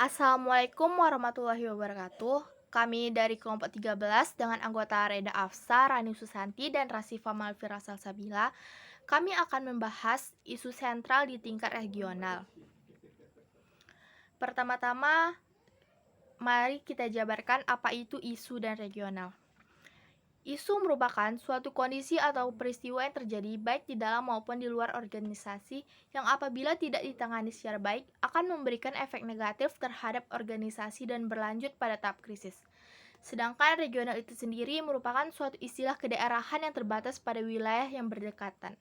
Assalamualaikum warahmatullahi wabarakatuh. Kami dari kelompok 13 dengan anggota Reda Afsa, Rani Susanti, dan Rasifa Malvira Salsabila, kami akan membahas isu sentral di tingkat regional. Pertama-tama, mari kita jabarkan apa itu isu dan regional. Isu merupakan suatu kondisi atau peristiwa yang terjadi baik di dalam maupun di luar organisasi yang apabila tidak ditangani secara baik akan memberikan efek negatif terhadap organisasi dan berlanjut pada tahap krisis. Sedangkan regional itu sendiri merupakan suatu istilah kedaerahan yang terbatas pada wilayah yang berdekatan.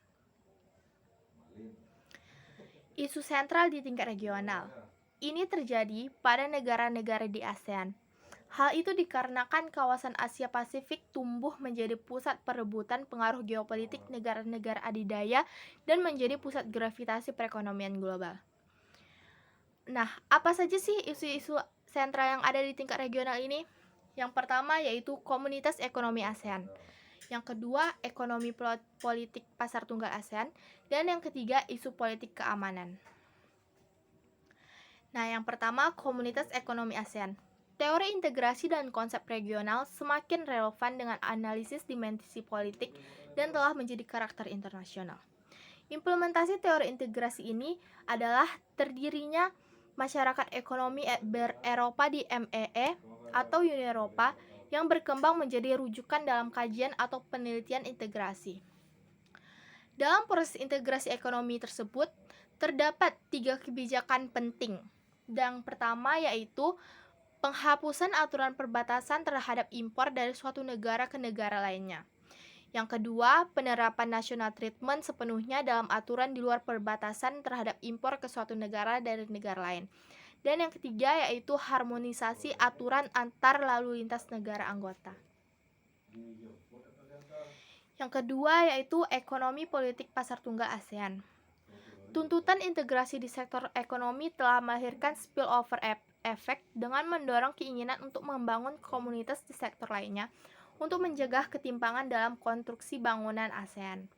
Isu sentral di tingkat regional. Ini terjadi pada negara-negara di ASEAN. Hal itu dikarenakan kawasan Asia Pasifik tumbuh menjadi pusat perebutan pengaruh geopolitik negara-negara adidaya dan menjadi pusat gravitasi perekonomian global. Nah, apa saja sih isu-isu sentral yang ada di tingkat regional ini? Yang pertama yaitu Komunitas Ekonomi ASEAN. Yang kedua, ekonomi politik pasar tunggal ASEAN. Dan yang ketiga, isu politik keamanan. Nah, yang pertama, Komunitas Ekonomi ASEAN. Teori integrasi dan konsep regional semakin relevan dengan analisis dimensi politik dan telah menjadi karakter internasional. Implementasi teori integrasi ini adalah terdirinya masyarakat ekonomi Eropa di MEE atau Uni Eropa yang berkembang menjadi rujukan dalam kajian atau penelitian integrasi. Dalam proses integrasi ekonomi tersebut, terdapat 3 kebijakan penting. Yang pertama yaitu penghapusan aturan perbatasan terhadap impor dari suatu negara ke negara lainnya. Yang kedua, penerapan national treatment sepenuhnya dalam aturan di luar perbatasan terhadap impor ke suatu negara dari negara lain. Dan yang ketiga yaitu harmonisasi aturan antar lalu lintas negara anggota. Yang kedua yaitu ekonomi politik pasar tunggal ASEAN. Tuntutan integrasi di sektor ekonomi telah melahirkan spillover efek dengan mendorong keinginan untuk membangun komunitas di sektor lainnya untuk menjaga ketimpangan dalam konstruksi bangunan ASEAN.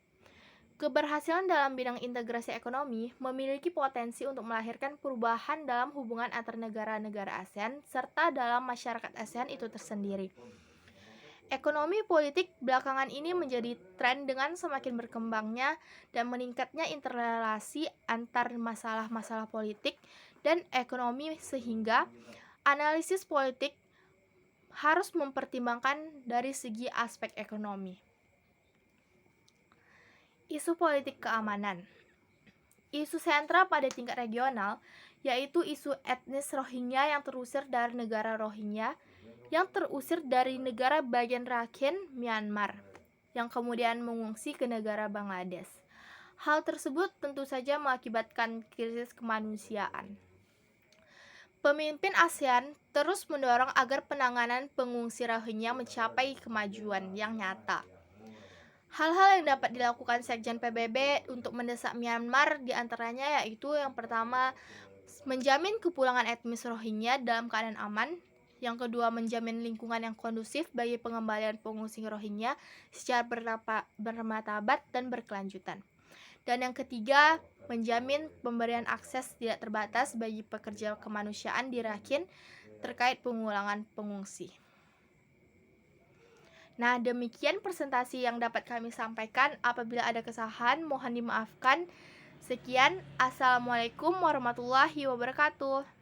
Keberhasilan dalam bidang integrasi ekonomi memiliki potensi untuk melahirkan perubahan dalam hubungan antar negara-negara ASEAN serta dalam masyarakat ASEAN itu tersendiri. Ekonomi politik belakangan ini menjadi tren dengan semakin berkembangnya dan meningkatnya interrelasi antar masalah-masalah politik dan ekonomi sehingga analisis politik harus mempertimbangkan dari segi aspek ekonomi. Isu politik keamanan. Isu sentral pada tingkat regional yaitu isu etnis Rohingya yang terusir dari negara Rohingya yang terusir dari negara bagian Rakhine, Myanmar, yang kemudian mengungsi ke negara Bangladesh. Hal tersebut tentu saja mengakibatkan krisis kemanusiaan. Pemimpin ASEAN terus mendorong agar penanganan pengungsi Rohingya mencapai kemajuan yang nyata. Hal-hal yang dapat dilakukan Sekjen PBB untuk mendesak Myanmar diantaranya yaitu yang pertama, menjamin kepulangan etnis Rohingya dalam keadaan aman. Yang kedua, menjamin lingkungan yang kondusif bagi pengembalian pengungsi Rohingya secara bermartabat dan berkelanjutan. Dan yang ketiga, menjamin pemberian akses tidak terbatas bagi pekerja kemanusiaan di Rakhine terkait pengulangan pengungsi. Nah, demikian presentasi yang dapat kami sampaikan. Apabila ada kesalahan, mohon dimaafkan. Sekian, Assalamualaikum warahmatullahi wabarakatuh.